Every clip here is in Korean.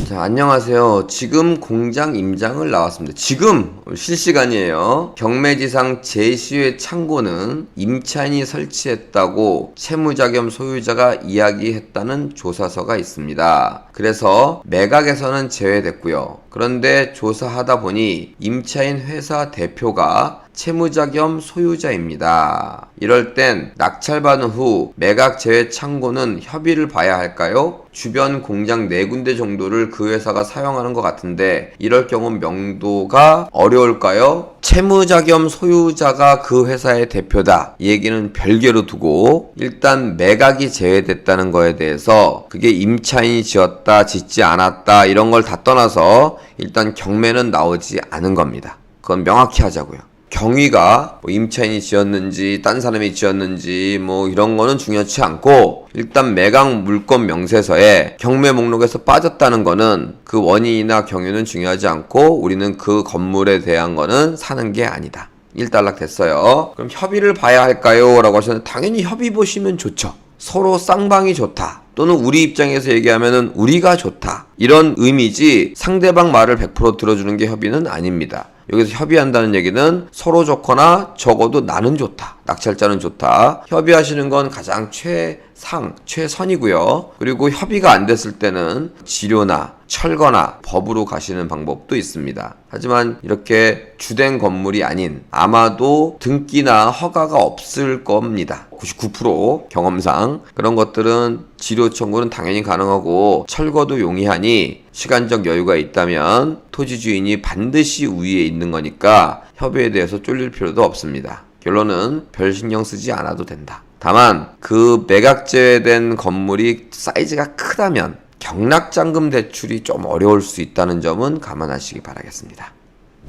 자, 안녕하세요. 지금 공장 임장을 나왔습니다. 지금 실시간이에요. 경매지상 제시의 창고는 임차인이 설치했다고 채무자 겸 소유자가 이야기했다는 조사서가 있습니다. 그래서 매각에서는 제외됐고요. 그런데 조사하다 보니 임차인 회사 대표가 채무자 겸 소유자입니다. 이럴 땐 낙찰받은 후 매각 제외 창고는 협의를 봐야 할까요? 주변 공장 4군데 정도를 그 회사가 사용하는 것 같은데 이럴 경우 명도가 어려울까요? 채무자 겸 소유자가 그 회사의 대표다. 이 얘기는 별개로 두고 일단 매각이 제외됐다는 거에 대해서 그게 임차인이 지었다, 짓지 않았다 이런 걸 다 떠나서 일단 경매는 나오지 않은 겁니다. 그건 명확히 하자고요. 경위가 임차인이 지었는지 딴 사람이 지었는지 이런 거는 중요치 않고 일단 매각 물건 명세서에 경매 목록에서 빠졌다는 거는 그 원인이나 경위는 중요하지 않고 우리는 그 건물에 대한 거는 사는 게 아니다. 일단락 됐어요. 그럼 협의를 봐야 할까요? 라고 하셨는데 당연히 협의 보시면 좋죠. 서로 쌍방이 좋다. 또는 우리 입장에서 얘기하면은 우리가 좋다. 이런 의미지 상대방 말을 100% 들어주는 게 협의는 아닙니다. 여기서 협의한다는 얘기는 서로 좋거나 적어도 나는 좋다. 낙찰자는 좋다. 협의하시는 건 가장 최선이고요. 그리고 협의가 안 됐을 때는 지료나 철거나 법으로 가시는 방법도 있습니다. 하지만 이렇게 주된 건물이 아닌 아마도 등기나 허가가 없을 겁니다. 99% 경험상 그런 것들은 지료 청구는 당연히 가능하고 철거도 용이하니 시간적 여유가 있다면 토지 주인이 반드시 우위에 있는 거니까 협의에 대해서 쫄릴 필요도 없습니다. 결론은 별 신경 쓰지 않아도 된다. 다만 그 매각 제외된 건물이 사이즈가 크다면 경락잔금 대출이 좀 어려울 수 있다는 점은 감안하시기 바라겠습니다.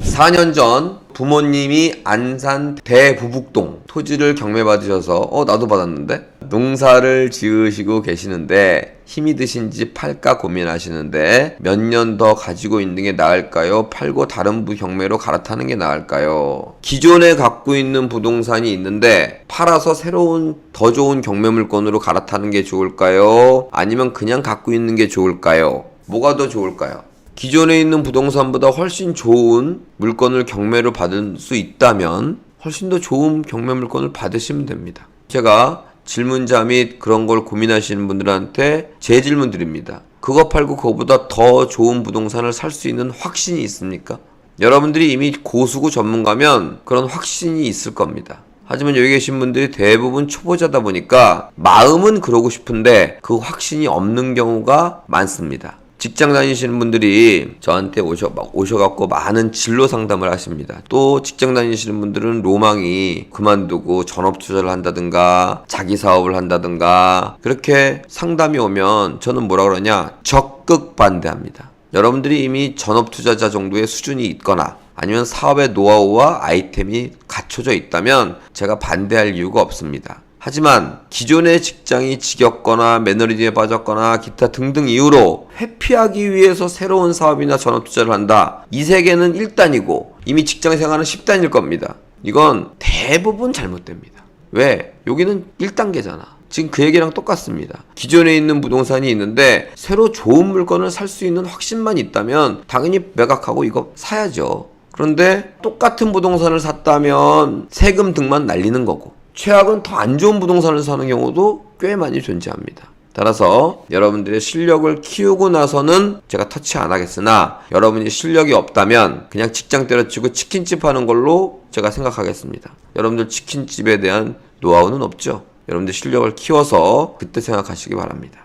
4년 전 부모님이 안산 대부북동 토지를 경매받으셔서 나도 받았는데 농사를 지으시고 계시는데 힘이 드신지 팔까 고민하시는데 몇 년 더 가지고 있는 게 나을까요? 팔고 다른 경매로 갈아타는 게 나을까요? 기존에 갖고 있는 부동산이 있는데 팔아서 새로운 더 좋은 경매 물건으로 갈아타는 게 좋을까요? 아니면 그냥 갖고 있는 게 좋을까요? 뭐가 더 좋을까요? 기존에 있는 부동산보다 훨씬 좋은 물건을 경매로 받을 수 있다면 훨씬 더 좋은 경매 물건을 받으시면 됩니다. 제가 질문자 및 그런 걸 고민하시는 분들한테 제 질문 드립니다. 그거 팔고 그거보다 더 좋은 부동산을 살 수 있는 확신이 있습니까? 여러분들이 이미 고수고 전문가면 그런 확신이 있을 겁니다. 하지만 여기 계신 분들이 대부분 초보자다 보니까 마음은 그러고 싶은데 그 확신이 없는 경우가 많습니다. 직장 다니시는 분들이 저한테 오셔갖고 많은 진로 상담을 하십니다. 또 직장 다니시는 분들은 로망이 그만두고 전업 투자를 한다든가 자기 사업을 한다든가 그렇게 상담이 오면 저는 뭐라 그러냐? 적극 반대합니다. 여러분들이 이미 전업 투자자 정도의 수준이 있거나 아니면 사업의 노하우와 아이템이 갖춰져 있다면 제가 반대할 이유가 없습니다. 하지만 기존의 직장이 지겹거나 매너리즘에 빠졌거나 기타 등등 이유로 회피하기 위해서 새로운 사업이나 전업 투자를 한다. 이 세계는 1단이고 이미 직장 생활은 10단일 겁니다. 이건 대부분 잘못됩니다. 왜? 여기는 1단계잖아. 지금 그 얘기랑 똑같습니다. 기존에 있는 부동산이 있는데 새로 좋은 물건을 살 수 있는 확신만 있다면 당연히 매각하고 이거 사야죠. 그런데 똑같은 부동산을 샀다면 세금 등만 날리는 거고 최악은 더 안 좋은 부동산을 사는 경우도 꽤 많이 존재합니다. 따라서 여러분들의 실력을 키우고 나서는 제가 터치 안 하겠으나 여러분이 실력이 없다면 그냥 직장 때려치고 치킨집 하는 걸로 제가 생각하겠습니다. 여러분들 치킨집에 대한 노하우는 없죠. 여러분들 실력을 키워서 그때 생각하시기 바랍니다.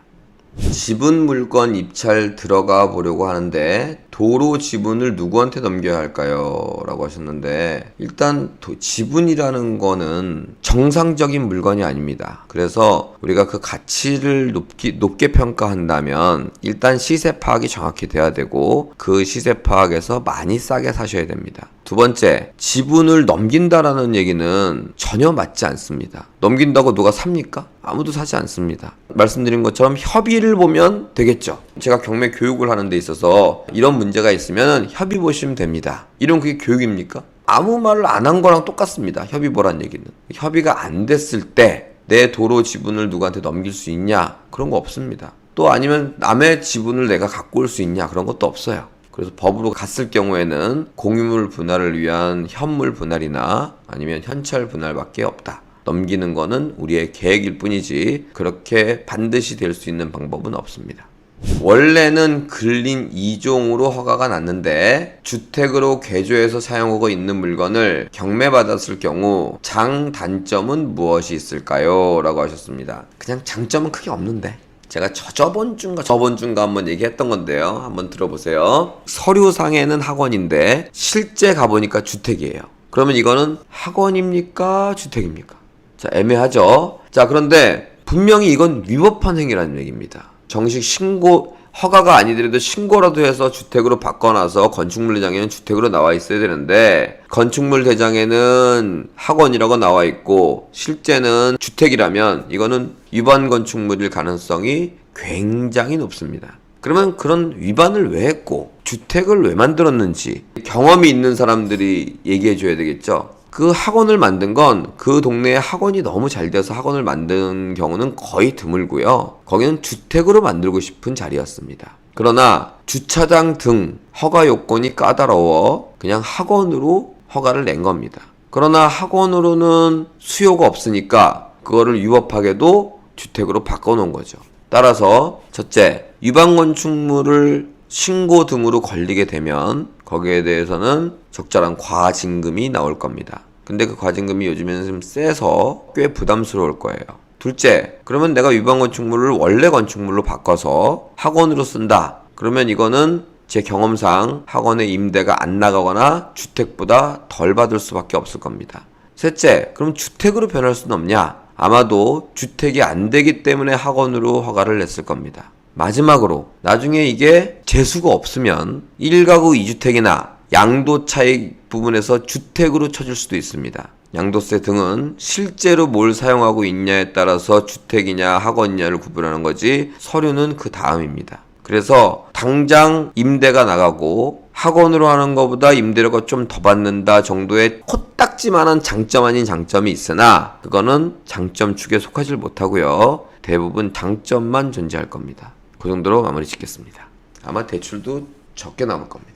지분 물건 입찰 들어가 보려고 하는데 도로 지분을 누구한테 넘겨야 할까요? 라고 하셨는데 일단 지분이라는 거는 정상적인 물건이 아닙니다. 그래서 우리가 그 가치를 높게 평가한다면 일단 시세 파악이 정확히 돼야 되고 그 시세 파악에서 많이 싸게 사셔야 됩니다. 두 번째, 지분을 넘긴다라는 얘기는 전혀 맞지 않습니다. 넘긴다고 누가 삽니까? 아무도 사지 않습니다. 말씀드린 것처럼 협의를 보면 되겠죠. 제가 경매 교육을 하는 데 있어서 이런 문제가 있으면 협의 보시면 됩니다. 이런 그게 교육입니까? 아무 말을 안 한 거랑 똑같습니다. 협의 보란 얘기는. 협의가 안 됐을 때 내 도로 지분을 누구한테 넘길 수 있냐? 그런 거 없습니다. 또 아니면 남의 지분을 내가 갖고 올 수 있냐, 그런 것도 없어요. 그래서 법으로 갔을 경우에는 공유물 분할을 위한 현물 분할이나 아니면 현찰 분할밖에 없다. 넘기는 거는 우리의 계획일 뿐이지 그렇게 반드시 될 수 있는 방법은 없습니다. 원래는 근린 2종으로 허가가 났는데 주택으로 개조해서 사용하고 있는 물건을 경매받았을 경우 장단점은 무엇이 있을까요? 라고 하셨습니다. 그냥 장점은 크게 없는데 제가 저번 주인가 한번 얘기했던 건데요. 한번 들어보세요. 서류상에는 학원인데 실제 가보니까 주택이에요. 그러면 이거는 학원입니까? 주택입니까? 자, 애매하죠? 자, 그런데 분명히 이건 위법한 행위라는 얘기입니다. 정식 신고, 허가가 아니더라도 신고라도 해서 주택으로 바꿔놔서 건축물 대장에는 주택으로 나와 있어야 되는데 건축물 대장에는 학원이라고 나와 있고 실제는 주택이라면 이거는 위반 건축물일 가능성이 굉장히 높습니다. 그러면 그런 위반을 왜 했고 주택을 왜 만들었는지 경험이 있는 사람들이 얘기해 줘야 되겠죠. 그 학원을 만든 건 그 동네에 학원이 너무 잘 돼서 학원을 만든 경우는 거의 드물고요. 거기는 주택으로 만들고 싶은 자리였습니다. 그러나 주차장 등 허가 요건이 까다로워 그냥 학원으로 허가를 낸 겁니다. 그러나 학원으로는 수요가 없으니까 그거를 위법하게도 주택으로 바꿔놓은 거죠. 따라서 첫째, 위반 건축물을 신고 등으로 걸리게 되면 거기에 대해서는 적절한 과징금이 나올 겁니다. 근데 그 과징금이 요즘에는 좀 세서 꽤 부담스러울 거예요. 둘째, 그러면 내가 위반 건축물을 원래 건축물로 바꿔서 학원으로 쓴다. 그러면 이거는 제 경험상 학원의 임대가 안 나가거나 주택보다 덜 받을 수밖에 없을 겁니다. 셋째, 그럼 주택으로 변할 수는 없냐? 아마도 주택이 안 되기 때문에 학원으로 허가를 냈을 겁니다. 마지막으로 나중에 이게 재수가 없으면 1가구 2주택이나 양도 차익 부분에서 주택으로 쳐줄 수도 있습니다. 양도세 등은 실제로 뭘 사용하고 있냐에 따라서 주택이냐 학원이냐를 구분하는 거지 서류는 그 다음입니다. 그래서 당장 임대가 나가고 학원으로 하는 것보다 임대료가 좀 더 받는다 정도의 코딱지만한 장점 아닌 장점이 있으나 그거는 장점 축에 속하지 못하고요. 대부분 장점만 존재할 겁니다. 그 정도로 마무리 짓겠습니다. 아마 대출도 적게 남을 겁니다.